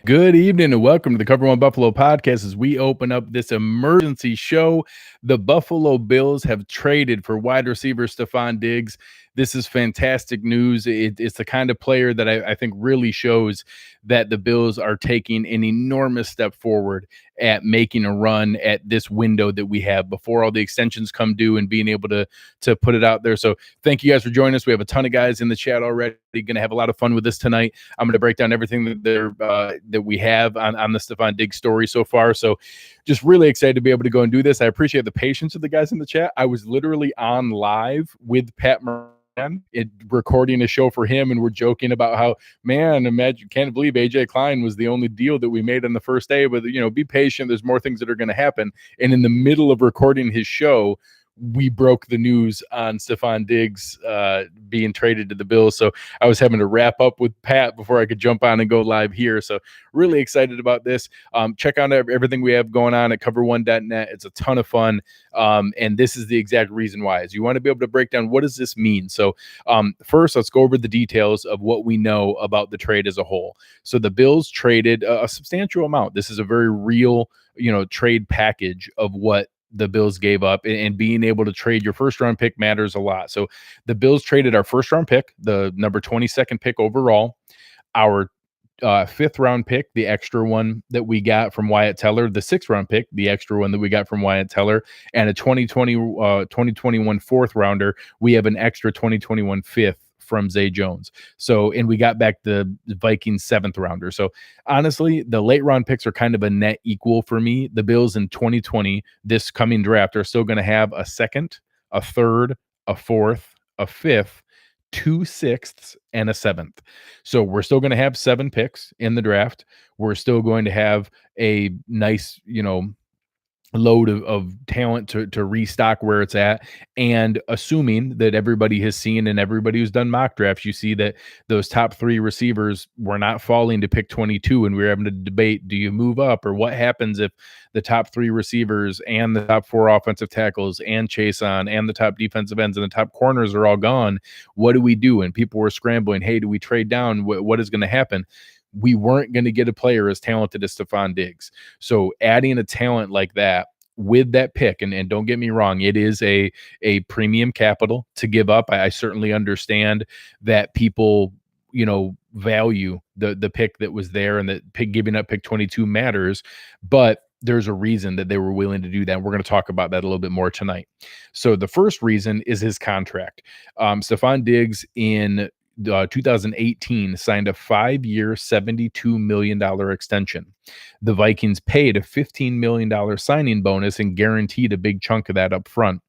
Good evening and welcome to the Cover One Buffalo podcast. As we open up this emergency show, the Buffalo Bills have traded for wide receiver Stefon Diggs. This is fantastic news. It's the kind of player that I think really shows that the Bills are taking an enormous step forward at making a run at this window that we have before all the extensions come due and being able to put it out there. So thank you guys for joining us. We have a ton of guys in the chat already. Going to have a lot of fun with this tonight. I'm going to break down everything that we have on the Stefon Diggs story so far. So just really excited to be able to go and do this. I appreciate the patience of the guys in the chat. I was literally on live with Pat Moran, recording a show for him, and we're joking about how, man, imagine, can't believe AJ Klein was the only deal that we made on the first day, but be patient, there's more things that are going to happen. And in the middle of recording his show, we broke the news on Stefon Diggs being traded to the Bills. So I was having to wrap up with Pat before I could jump on and go live here. So really excited about this. Check out everything we have going on at cover1.net. It's a ton of fun. And this is the exact reason why, is you want to be able to break down what does this mean. So first, let's go over the details of what we know about the trade as a whole. So the Bills traded a substantial amount. This is a very real, trade package of what the Bills gave up, and being able to trade your first round pick matters a lot. So the Bills traded our first round pick, the number 22nd pick overall, our fifth round pick, the extra one that we got from Wyatt Teller, the sixth round pick, the extra one that we got from Wyatt Teller, and a 2021 fourth rounder. We have an extra 2021 fifth from Zay Jones. So, and we got back the Vikings seventh rounder. So honestly, the late round picks are kind of a net equal for me. The Bills in 2020, this coming draft, are still going to have a second, a third, a fourth, a fifth, 2 sixths, and a seventh. So we're still going to have 7 picks in the draft. We're still going to have a nice, load of talent to restock where it's at. And assuming that everybody has seen, and everybody who's done mock drafts, you see that those top 3 receivers were not falling to pick 22, and we were having to debate, do you move up, or what happens if the top 3 receivers and the top 4 offensive tackles and Chason and the top defensive ends and the top corners are all gone? What do we do? And people were scrambling, hey, do we trade down? What is going to happen? We weren't going to get a player as talented as Stefon Diggs. So adding a talent like that with that pick, and don't get me wrong, it is a premium capital to give up. I certainly understand that people, value the pick that was there, and that giving up pick 22 matters, but there's a reason that they were willing to do that. We're going to talk about that a little bit more tonight. So the first reason is his contract. Stefon Diggs in 2018 signed a 5-year, $72 million extension. The Vikings paid a $15 million signing bonus and guaranteed a big chunk of that up front.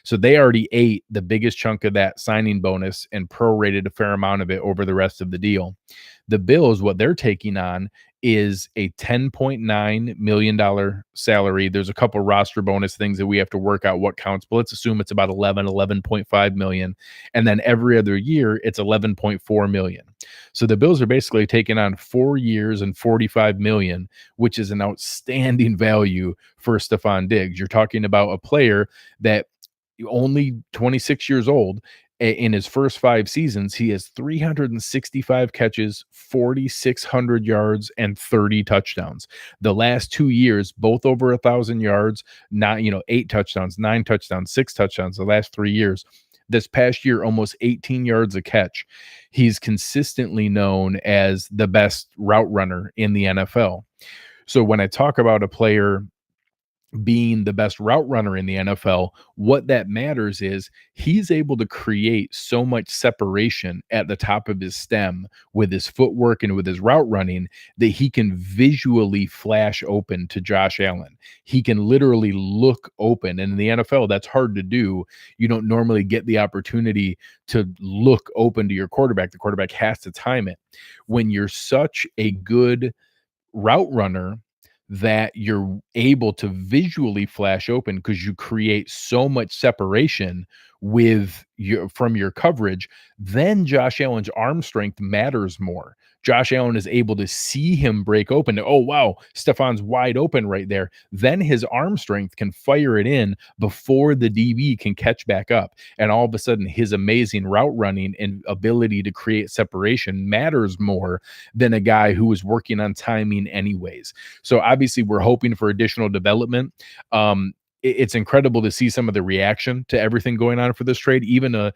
So they already ate the biggest chunk of that signing bonus and prorated a fair amount of it over the rest of the deal. The Bills, what they're taking on is a $10.9 million salary. There's a couple roster bonus things that we have to work out what counts, but let's assume it's about 11.5 million. And then every other year it's 11.4 million. So the Bills are basically taking on 4 years and 45 million, which is an outstanding value for Stefon Diggs. You're talking about a player that only 26 years old. In his first 5 seasons, he has 365 catches, 4,600 yards, and 30 touchdowns. The last 2 years, both over 1,000 yards, 8 touchdowns, 9 touchdowns, 6 touchdowns. The last 3 years. This past year, almost 18 yards a catch. He's consistently known as the best route runner in the NFL. So when I talk about a player being the best route runner in the NFL, what that matters is he's able to create so much separation at the top of his stem with his footwork and with his route running that he can visually flash open to Josh Allen. He can literally look open. And in the NFL, that's hard to do. You don't normally get the opportunity to look open to your quarterback. The quarterback has to time it. When you're such a good route runner, that you're able to visually flash open because you create so much separation with your from your coverage, then Josh Allen's arm strength matters more. Josh Allen is able to see him break open. Oh, wow, Stefon's wide open right there. Then his arm strength can fire it in before the DB can catch back up. And all of a sudden, his amazing route running and ability to create separation matters more than a guy who was working on timing anyways. So obviously, we're hoping for additional development. It's incredible to see some of the reaction to everything going on for this trade. Even a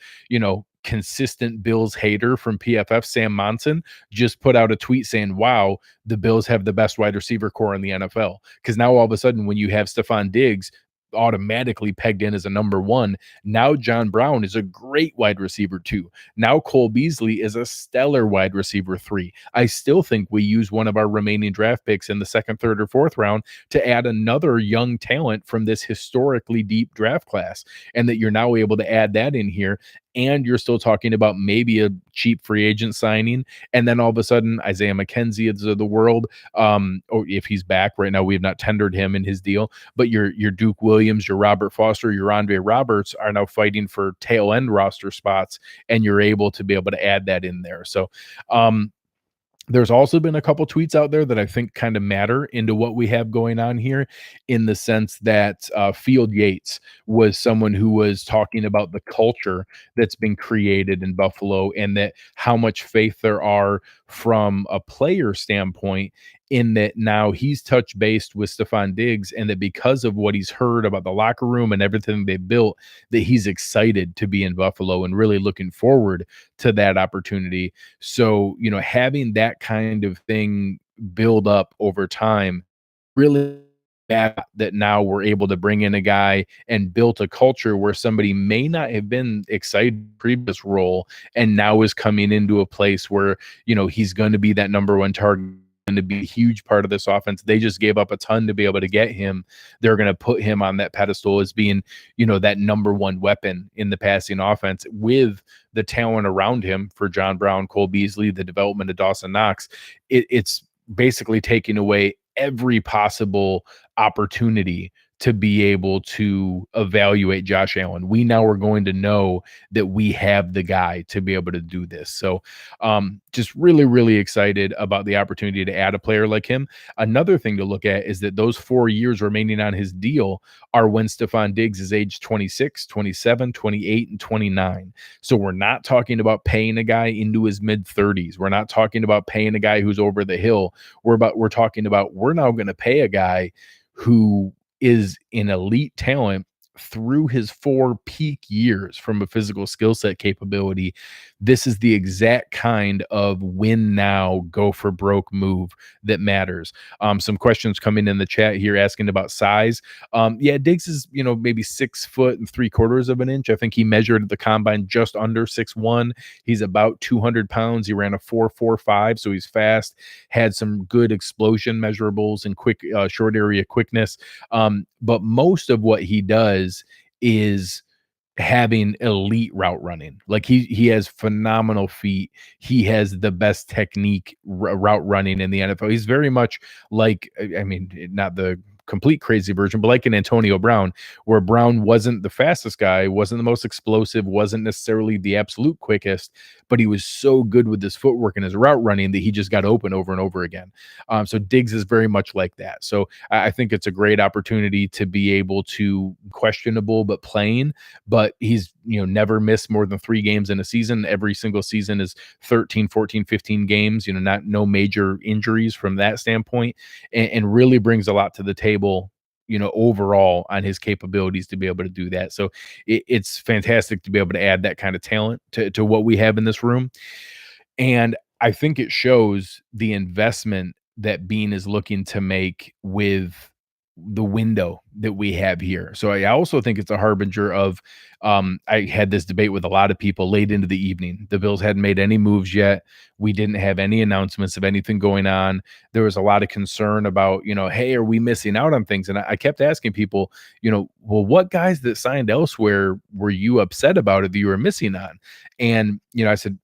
consistent Bills hater from PFF, Sam Monson, just put out a tweet saying, "Wow, the Bills have the best wide receiver core in the NFL." Because now all of a sudden, when you have Stefon Diggs automatically pegged in as a number one, now John Brown is a great wide receiver two. Now Cole Beasley is a stellar wide receiver three. I still think we use one of our remaining draft picks in the second, third, or fourth round to add another young talent from this historically deep draft class, and that you're now able to add that in here. And you're still talking about maybe a cheap free agent signing, and then all of a sudden Isaiah McKenzie is of the world, or if he's back right now, we have not tendered him in his deal. But your Duke Williams, your Robert Foster, your Andre Roberts are now fighting for tail end roster spots, and you're able to be able to add that in there. So there's also been a couple tweets out there that I think kind of matter into what we have going on here, in the sense that Field Yates was someone who was talking about the culture that's been created in Buffalo, and that how much faith there are from a player standpoint, in that now he's touch based with Stefon Diggs, and that because of what he's heard about the locker room and everything they built, that he's excited to be in Buffalo and really looking forward to that opportunity. So, having that kind of thing build up over time, really bad that now we're able to bring in a guy and built a culture where somebody may not have been excited previous role, and now is coming into a place where, he's going to be that number one target, going to be a huge part of this offense. They just gave up a ton to be able to get him. They're going to put him on that pedestal as being, that number one weapon in the passing offense, with the talent around him for John Brown, Cole Beasley, the development of Dawson Knox. It's basically taking away every possible opportunity to be able to evaluate Josh Allen. We now are going to know that we have the guy to be able to do this. So just really, really excited about the opportunity to add a player like him. Another thing to look at is that those 4 years remaining on his deal are when Stefon Diggs is age 26, 27, 28, and 29. So we're not talking about paying a guy into his mid 30s. We're not talking about paying a guy who's over the hill. We're talking about, we're now going to pay a guy who is an elite talent through his 4 peak years from a physical skill set capability. This is the exact kind of win now, go for broke move that matters. Some questions coming in the chat here asking about size. Diggs is, maybe 6 foot and 3/4 of an inch. I think he measured at the combine just under 6'1". He's about 200 pounds. He ran a 4.45, so he's fast, had some good explosion measurables and quick, short area quickness. But most of what he does is having elite route running. Like he has phenomenal feet. He has the best technique route running in the NFL. He's very much like, I mean, not the complete crazy version, but like an Antonio Brown, where Brown wasn't the fastest guy, wasn't the most explosive, wasn't necessarily the absolute quickest, but he was so good with his footwork and his route running that he just got open over and over again. So Diggs is very much like that. So I think it's a great opportunity to be able to, questionable but playing, but he's never missed more than 3 games in a season. Every single season is 13, 14, 15 games, no major injuries from that standpoint, and really brings a lot to the table, overall on his capabilities to be able to do that. So it's fantastic to be able to add that kind of talent to what we have in this room. And I think it shows the investment that Bean is looking to make with the window that we have here. So I also think it's a harbinger of, I had this debate with a lot of people late into the evening. The Bills hadn't made any moves yet. We didn't have any announcements of anything going on. There was a lot of concern about, hey, are we missing out on things? And I kept asking people, well, what guys that signed elsewhere were you upset about it that you were missing on? And, I said,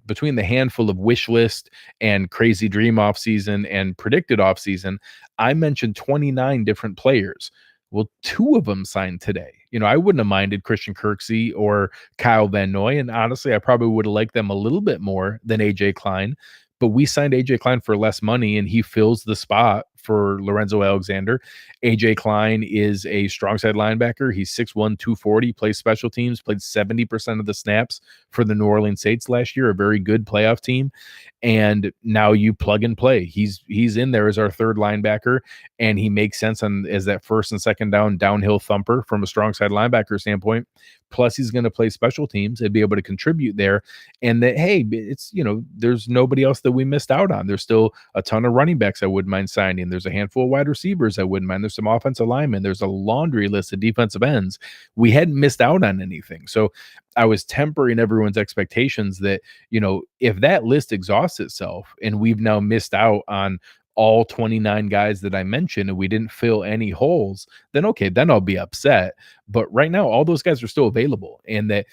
between the handful of wish list and crazy dream off season and predicted off season, I mentioned 29 different players. Well, two of them signed today. I wouldn't have minded Christian Kirksey or Kyle Van Noy, and honestly, I probably would have liked them a little bit more than AJ Klein. But we signed AJ Klein for less money, and he fills the spot for Lorenzo Alexander. AJ Klein is a strong side linebacker. He's 6'1", 240, plays special teams, played 70% of the snaps for the New Orleans Saints last year, a very good playoff team. And now you plug and play. He's in there as our third linebacker, and he makes sense as that first and second down downhill thumper from a strong side linebacker standpoint. Plus, he's going to play special teams and be able to contribute there. And that, hey, it's, there's nobody else that we missed out on. There's still a ton of running backs I wouldn't mind signing. There's a handful of wide receivers I wouldn't mind. There's some offensive linemen. There's a laundry list of defensive ends. We hadn't missed out on anything. So I was tempering everyone's expectations that, if that list exhausts itself and we've now missed out on all 29 guys that I mentioned and we didn't fill any holes, then okay, then I'll be upset. But right now, all those guys are still available. And that,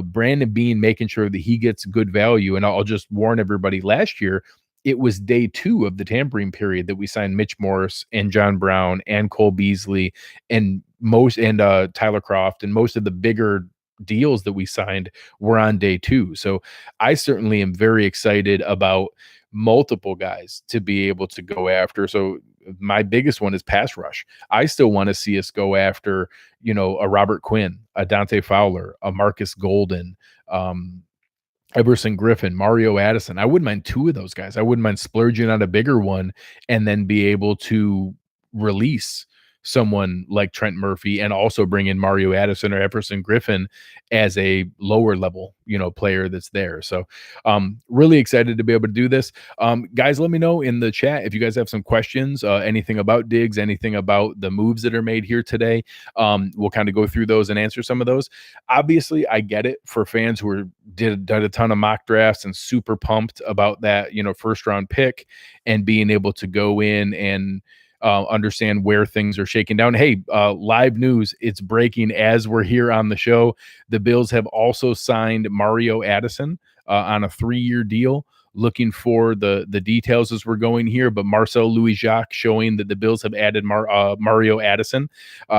Brandon Beane making sure that he gets good value. And I'll just warn everybody, last year, it was day 2 of the tampering period that we signed Mitch Morse and John Brown and Cole Beasley and Tyler Croft, and most of the bigger deals that we signed were on day 2. So I certainly am very excited about multiple guys to be able to go after. So my biggest one is pass rush. I still want to see us go after, a Robert Quinn, a Dante Fowler, a Marcus Golden, Everson Griffin, Mario Addison. I wouldn't mind 2 of those guys. I wouldn't mind splurging on a bigger one and then be able to release someone like Trent Murphy and also bring in Mario Addison or Everson Griffin as a lower level, player that's there. So really excited to be able to do this. Guys, let me know in the chat if you guys have some questions, anything about Diggs, anything about the moves that are made here today. We'll kind of go through those and answer some of those. Obviously, I get it for fans who did a ton of mock drafts and super pumped about that, first round pick and being able to go in and understand where things are shaking down. Hey, live news, it's breaking as we're here on the show. The Bills have also signed Mario Addison on a 3-year deal. Looking for the details as we're going here, but Marcel Louis-Jacques showing that the Bills have added Mario Addison.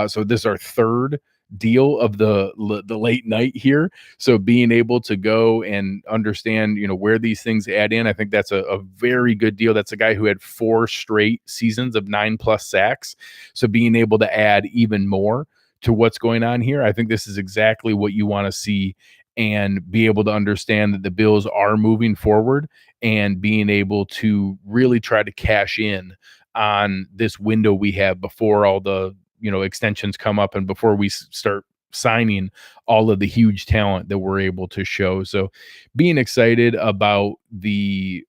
So this is our third deal of the late night here. So being able to go and understand, where these things add in, I think that's a very good deal. That's a guy who had 4 straight seasons of 9+ sacks. So being able to add even more to what's going on here, I think this is exactly what you want to see and be able to understand that the Bills are moving forward and being able to really try to cash in on this window we have before all the extensions come up and before we start signing all of the huge talent that we're able to show. So being excited about the,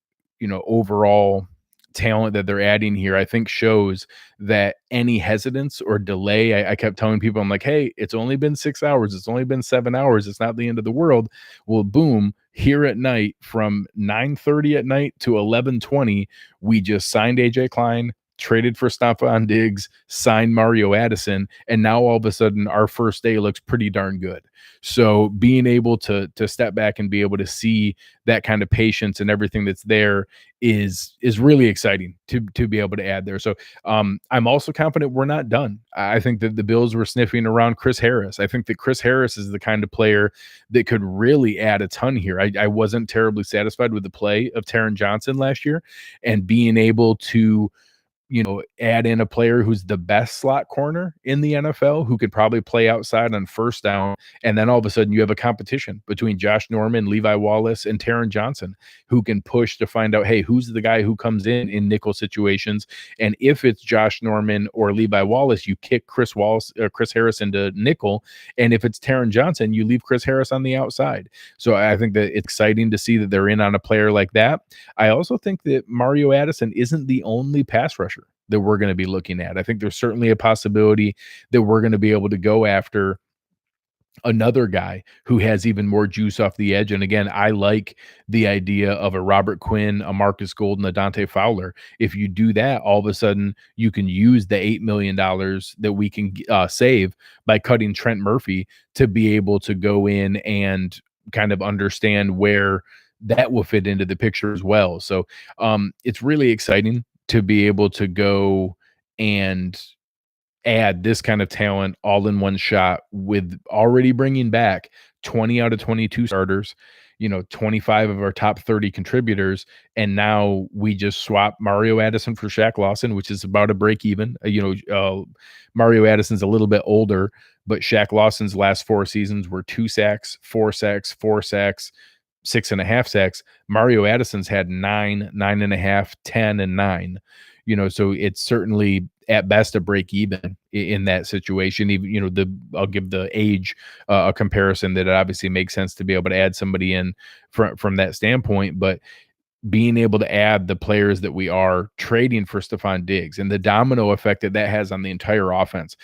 overall talent that they're adding here, I think shows that any hesitance or delay, I kept telling people, I'm like, hey, it's only been 6 hours. It's only been 7 hours. It's not the end of the world. Well, boom, here at night from 9:30 at night to 11:20, we just signed AJ Klein, traded for Stefon Diggs, signed Mario Addison, and now all of a sudden our first day looks pretty darn good. So being able to step back and be able to see that kind of patience and everything that's there is really exciting to be able to add there. So I'm also confident we're not done. I think that the Bills were sniffing around Chris Harris. I think that Chris Harris is the kind of player that could really add a ton here. I wasn't terribly satisfied with the play of Taron Johnson last year, and being able to add in a player who's the best slot corner in the NFL, who could probably play outside on first down. And then all of a sudden you have a competition between Josh Norman, Levi Wallace, and Taron Johnson, who can push to find out, hey, who's the guy who comes in nickel situations? And if it's Josh Norman or Levi Wallace, you kick Chris Harris into nickel. And if it's Taron Johnson, you leave Chris Harris on the outside. So I think that it's exciting to see that they're in on a player like that. I also think that Mario Addison isn't the only pass rusher that we're going to be looking at. I think there's certainly a possibility that we're going to be able to go after another guy who has even more juice off the edge. And again, I like the idea of a Robert Quinn, a Marcus Golden, a Dante Fowler. If you do that, all of a sudden you can use the $8 million that we can save by cutting Trent Murphy to be able to go in and kind of understand where that will fit into the picture as well. So it's really exciting to be able to go and add this kind of talent all in one shot with already bringing back 20 out of 22 starters, 25 of our top 30 contributors. And now we just swap Mario Addison for Shaq Lawson, which is about a break even. Mario Addison's a little bit older, but Shaq Lawson's last 4 seasons were 2 sacks, 4 sacks, 4 sacks, 6.5 sacks. Mario Addison's had 9, 9.5, 10, and 9. So it's certainly at best a break even in that situation. Even I'll give the age a comparison that it obviously makes sense to be able to add somebody in from that standpoint, but being able to add the players that we are trading for Stefon Diggs and the domino effect that has on the entire offense.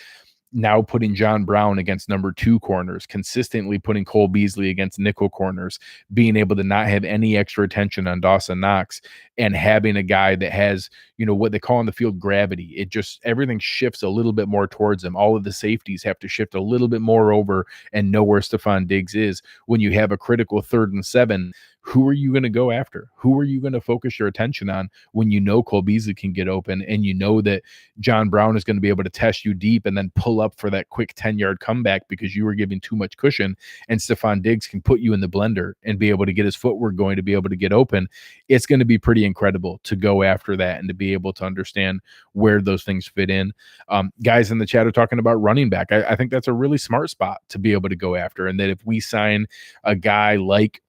Now putting John Brown against number 2 corners, consistently putting Cole Beasley against nickel corners, being able to not have any extra attention on Dawson Knox, and having a guy that has, what they call on the field gravity. It just, everything shifts a little bit more towards him. All of the safeties have to shift a little bit more over and know where Stefon Diggs is. When you have a critical 3rd and 7, who are you going to go after? Who are you going to focus your attention on when Cole Beasley can get open and that John Brown is going to be able to test you deep and then pull up for that quick 10-yard comeback because you were giving too much cushion, and Stefon Diggs can put you in the blender and be able to get his footwork going to be able to get open. It's going to be pretty incredible to go after that and to be able to understand where those things fit in. Guys in the chat are talking about running back. I think that's a really smart spot to be able to go after, and that if we sign a guy like,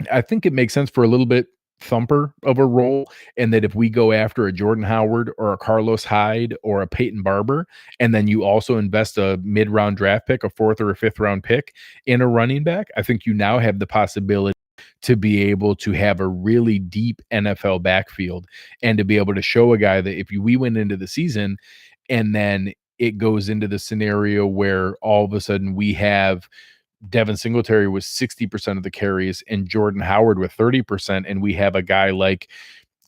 I think it makes sense for a little bit thumper of a role, and that if we go after a Jordan Howard or a Carlos Hyde or a Peyton Barber, and then you also invest a mid-round draft pick, a 4th or a 5th round pick in a running back, I think you now have the possibility to be able to have a really deep NFL backfield and to be able to show a guy that if we went into the season and then it goes into the scenario where all of a sudden we have Devin Singletary with 60% of the carries and Jordan Howard with 30%, and we have a guy like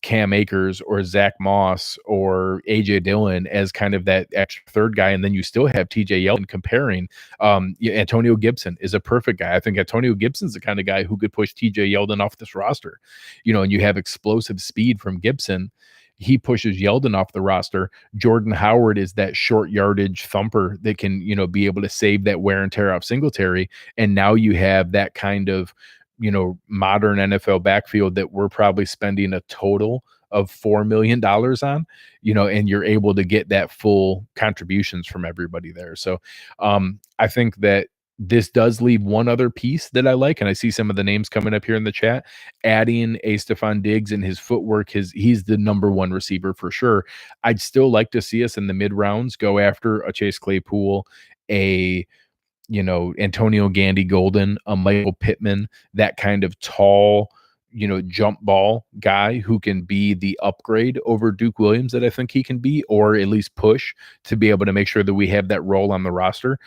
Cam Akers or Zach Moss or AJ Dillon as kind of that extra 3rd guy, and then you still have TJ Yeldon comparing. Antonio Gibson is a perfect guy. I think Antonio Gibson's the kind of guy who could push TJ Yeldon off this roster, and you have explosive speed from Gibson. He pushes Yeldon off the roster. Jordan Howard is that short yardage thumper that can, be able to save that wear and tear off Singletary. And now you have that kind of, modern NFL backfield that we're probably spending a total of $4 million on, and you're able to get that full contributions from everybody there. So I think that this does leave one other piece that I like, and I see some of the names coming up here in the chat. Adding a Stefon Diggs and his footwork, he's the number 1 receiver for sure. I'd still like to see us in the mid rounds go after a Chase Claypool, a Antonio Gandy Golden, a Michael Pittman, that kind of tall, jump ball guy who can be the upgrade over Duke Williams that I think he can be, or at least push to be able to make sure that we have that role on the roster.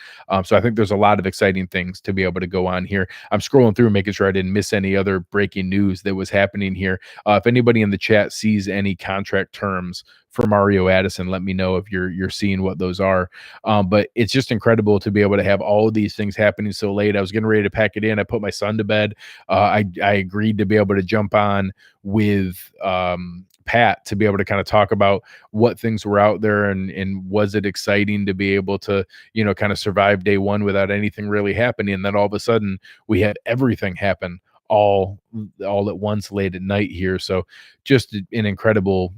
So I think there's a lot of exciting things to be able to go on here. I'm scrolling through, making sure I didn't miss any other breaking news that was happening here. If anybody in the chat sees any contract terms for Mario Addison, let me know if you're seeing what those are. But it's just incredible to be able to have all of these things happening so late. I was getting ready to pack it in. I put my son to bed. I agreed to be able to jump on with Pat to be able to kind of talk about what things were out there and was it exciting to be able to, kind of survive day one without anything really happening. And then all of a sudden we had everything happen all at once late at night here. So just an incredible,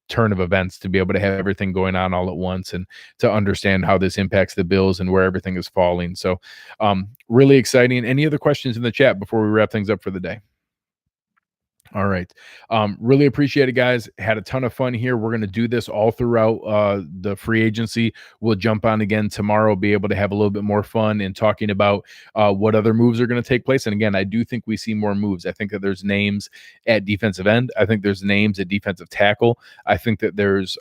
turn of events to be able to have everything going on all at once and to understand how this impacts the Bills and where everything is falling. So really exciting. Any other questions in the chat before we wrap things up for the day? All right. Really appreciate it, guys. Had a ton of fun here. We're going to do this all throughout the free agency. We'll jump on again tomorrow, be able to have a little bit more fun in talking about what other moves are going to take place. And again, I do think we see more moves. I think that there's names at defensive end. I think there's names at defensive tackle. I think that there's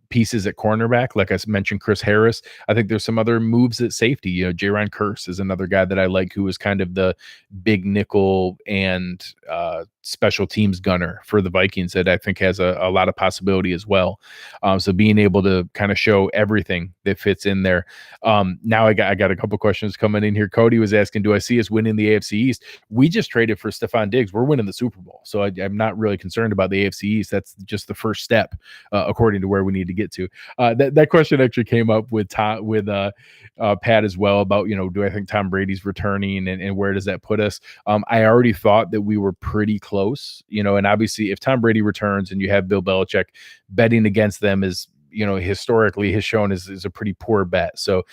pieces at cornerback, like I mentioned, Chris Harris. I think there's some other moves at safety. Jaron Curse is another guy that I like, who is kind of the big nickel and special teams gunner for the Vikings that I think has a lot of possibility as well. So being able to kind of show everything that fits in there. Now I got a couple questions coming in here. Cody was asking, do I see us winning the AFC East? We just traded for Stefon Diggs. We're winning the Super Bowl. So I'm not really concerned about the AFC East. That's just the first step, according to where we need to get to. That question actually came up with Pat as well about, do I think Tom Brady's returning and where does that put us? I already thought that we were pretty close, and obviously if Tom Brady returns and you have Bill Belichick, betting against them is, historically has shown is a pretty poor bet. So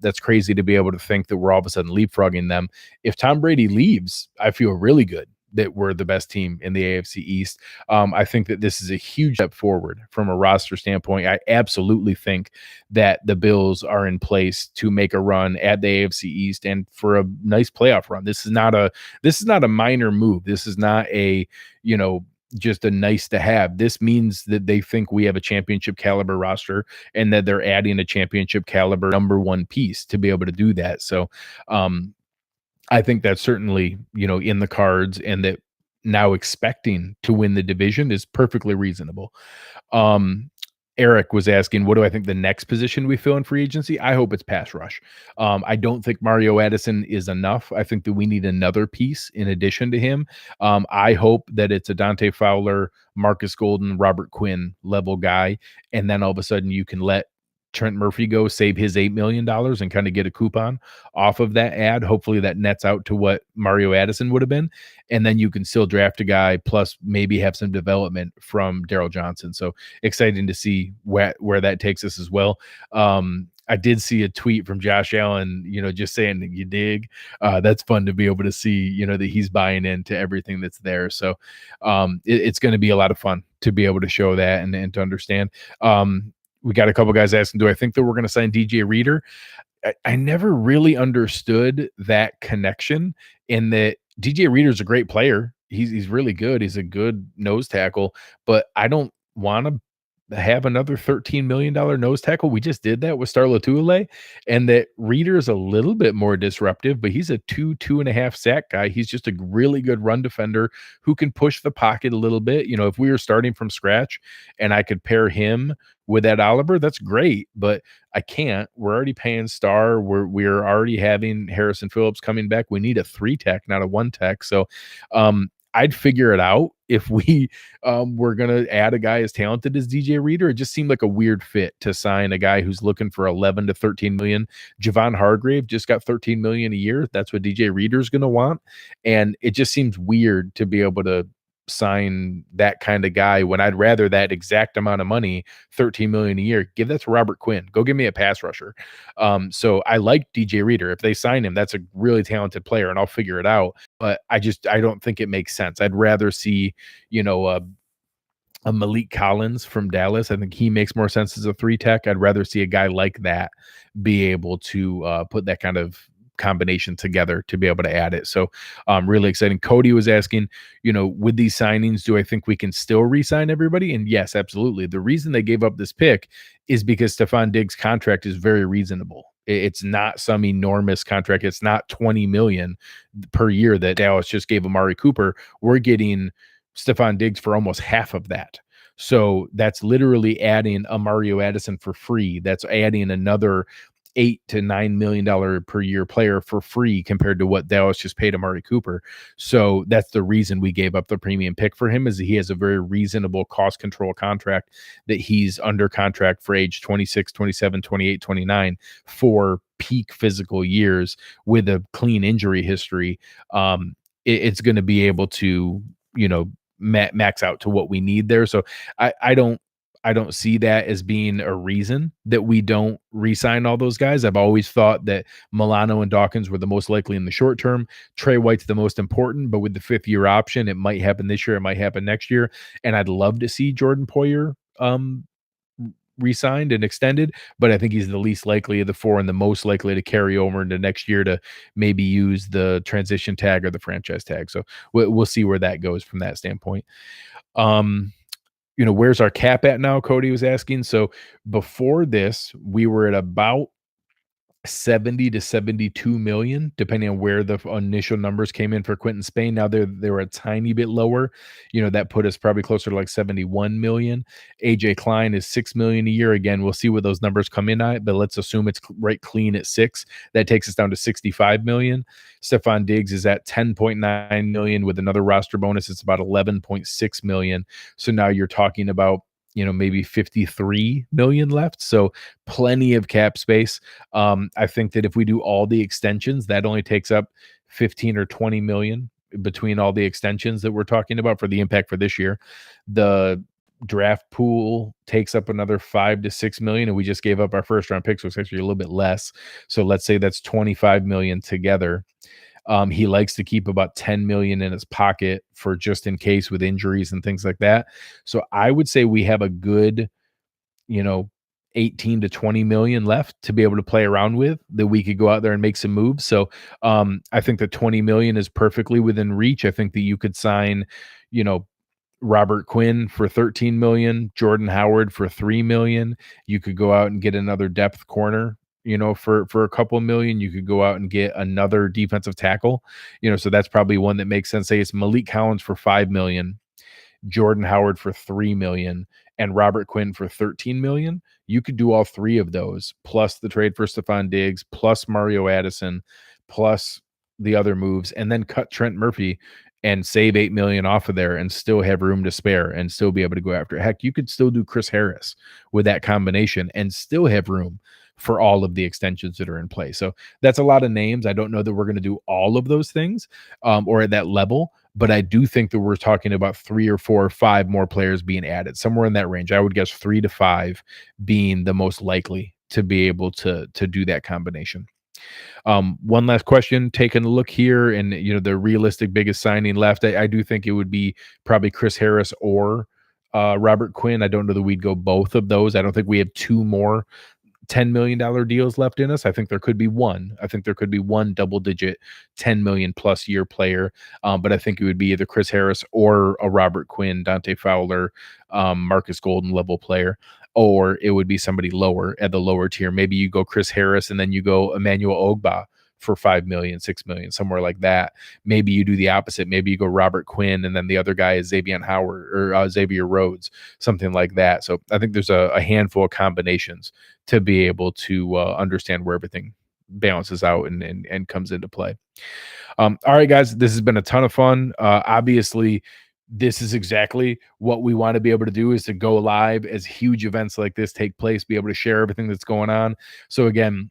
that's crazy to be able to think that we're all of a sudden leapfrogging them. If Tom Brady leaves, I feel really good that we're the best team in the AFC East. I think that this is a huge step forward from a roster standpoint. I absolutely think that the Bills are in place to make a run at the AFC East and for a nice playoff run. This is not a minor move. This is not a, just a nice to have. This means that they think we have a championship caliber roster and that they're adding a championship caliber number one piece to be able to do that. So, I think that's certainly, in the cards, and that now expecting to win the division is perfectly reasonable. Eric was asking, what do I think the next position we fill in free agency? I hope it's pass rush. I don't think Mario Addison is enough. I think that we need another piece in addition to him. I hope that it's a Dante Fowler, Marcus Golden, Robert Quinn level guy. And then all of a sudden you can let Trent Murphy go, save his $8 million and kind of get a coupon off of that ad. Hopefully that nets out to what Mario Addison would have been. And then you can still draft a guy, plus maybe have some development from Daryl Johnson. So exciting to see where that takes us as well. I did see a tweet from Josh Allen, just saying that you dig. That's fun to be able to see, that he's buying into everything that's there. So it's going to be a lot of fun to be able to show that and to understand. We got a couple guys asking, do I think that we're going to sign DJ Reader? I never really understood that connection, in that DJ Reader's a great player. He's really good. He's a good nose tackle, but I don't want to have another $13 million nose tackle. We just did that with Star Lotulelei, and that Reader is a little bit more disruptive, but he's a 2.5 sack guy. He's just a really good run defender who can push the pocket a little bit. If we were starting from scratch and I could pair him with Ed Oliver, that's great, but I can't. We're already paying Star. We're already having Harrison Phillips coming back. We need a 3-tech, not a 1-tech. So I'd figure it out if we were going to add a guy as talented as DJ Reader. It just seemed like a weird fit to sign a guy who's looking for 11 to 13 million. Javon Hargrave just got 13 million a year. That's what DJ Reader's going to want. And it just seems weird to be able to sign that kind of guy when I'd rather that exact amount of money, 13 million a year, give that to Robert Quinn. Go give me a pass rusher. So I like DJ Reader. If they sign him, that's a really talented player and I'll figure it out. But I don't think it makes sense. I'd rather see, a Malik Collins from Dallas. I think he makes more sense as a 3-tech. I'd rather see a guy like that be able to put that kind of combination together to be able to add it. So really exciting. Cody was asking, with these signings, do I think we can still re-sign everybody? And yes, absolutely. The reason they gave up this pick is because Stefon Diggs' contract is very reasonable. It's not some enormous contract. It's not 20 million per year that Dallas just gave Amari Cooper. We're getting Stefon Diggs for almost half of that. So that's literally adding a Mario Addison for free. That's adding another $8 to $9 million per year player for free compared to what Dallas just paid Amari Cooper. So that's the reason we gave up the premium pick for him, is he has a very reasonable cost control contract that he's under contract for age 26, 27, 28, 29 for peak physical years with a clean injury history. It's going to be able to, max out to what we need there. So I don't see that as being a reason that we don't re-sign all those guys. I've always thought that Milano and Dawkins were the most likely in the short term. Trey White's the most important, but with the 5th-year option, it might happen this year. It might happen next year. And I'd love to see Jordan Poyer re-signed and extended, but I think he's the least likely of the 4 and the most likely to carry over into next year to maybe use the transition tag or the franchise tag. So we'll see where that goes from that standpoint. Where's our cap at now? Cody was asking. So before this, we were at about 70 to 72 million, depending on where the initial numbers came in for Quentin Spain. Now they were a tiny bit lower. That put us probably closer to like 71 million. AJ Klein is 6 million a year. Again, we'll see what those numbers come in at, but let's assume it's right clean at 6. That takes us down to 65 million. Stefon Diggs is at 10.9 million with another roster bonus. It's about 11.6 million. So now you're talking about maybe 53 million left. So plenty of cap space. I think that if we do all the extensions, that only takes up 15 or 20 million between all the extensions that we're talking about for the impact for this year. The draft pool takes up another 5 to 6 million, and we just gave up our first round pick, so it's actually a little bit less. So let's say that's 25 million together. He likes to keep about 10 million in his pocket for just in case with injuries and things like that. So I would say we have a good, 18 to 20 million left to be able to play around with, that we could go out there and make some moves. So I think that 20 million is perfectly within reach. I think that you could sign, Robert Quinn for 13 million, Jordan Howard for 3 million. You could go out and get another depth corner, for a couple million. You could go out and get another defensive tackle, so that's probably one that makes sense. Say it's Malik Collins for 5 million, Jordan Howard for 3 million, and Robert Quinn for 13 million. You could do all three of those, plus the trade for Stefon Diggs, plus Mario Addison, plus the other moves, and then cut Trent Murphy and save 8 million off of there and still have room to spare and still be able to go after it. Heck, you could still do Chris Harris with that combination and still have room for all of the extensions that are in play. So that's a lot of names. I don't know that we're going to do all of those things or at that level, but I do think that we're talking about 3 or 4 or 5 more players being added, somewhere in that range. I would guess 3 to 5 being the most likely to be able to do that combination. One last question, taking a look here, and the realistic biggest signing left, I do think it would be probably Chris Harris or Robert Quinn. I don't know that we'd go both of those. I don't think we have 2 more $10 million deals left in us. I think there could be one. I think there could be one double-digit 10 million plus year player, but I think it would be either Chris Harris or a Robert Quinn, Dante Fowler, Marcus Golden level player, or it would be somebody lower at the lower tier. Maybe you go Chris Harris and then you go Emmanuel Ogbah for 5 million, 6 million, somewhere like that. Maybe you do the opposite. Maybe you go Robert Quinn and then the other guy is Xavier Howard or Xavier Rhodes, something like that. So I think there's a handful of combinations to be able to understand where everything balances out and comes into play. All right, guys, this has been a ton of fun. Obviously, this is exactly what we want to be able to do, is to go live as huge events like this take place, be able to share everything that's going on. So again,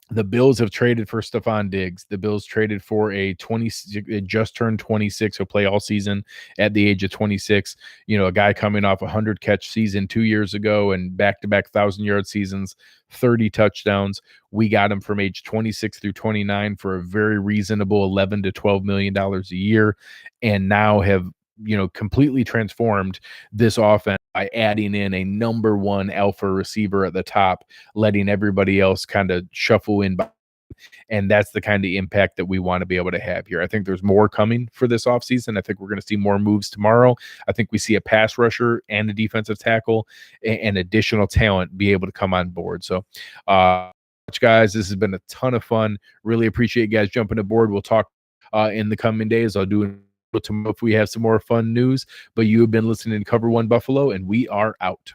the Bills have traded for Stefon Diggs. The Bills traded for a just turned 26, who'll play all season at the age of 26. A guy coming off a 100-catch season 2 years ago and back-to-back 1,000-yard seasons, 30 touchdowns. We got him from age 26 through 29 for a very reasonable $11 to $12 million a year, and now have completely transformed this offense by adding in a number 1 alpha receiver at the top, letting everybody else kind of shuffle in. And that's the kind of impact that we want to be able to have here. I think there's more coming for this offseason. I think we're going to see more moves tomorrow. I think we see a pass rusher and a defensive tackle and additional talent be able to come on board. So, guys, this has been a ton of fun. Really appreciate you guys jumping aboard. We'll talk in the coming days. I'll do tomorrow if we have some more fun news, but you have been listening to Cover One Buffalo, and we are out.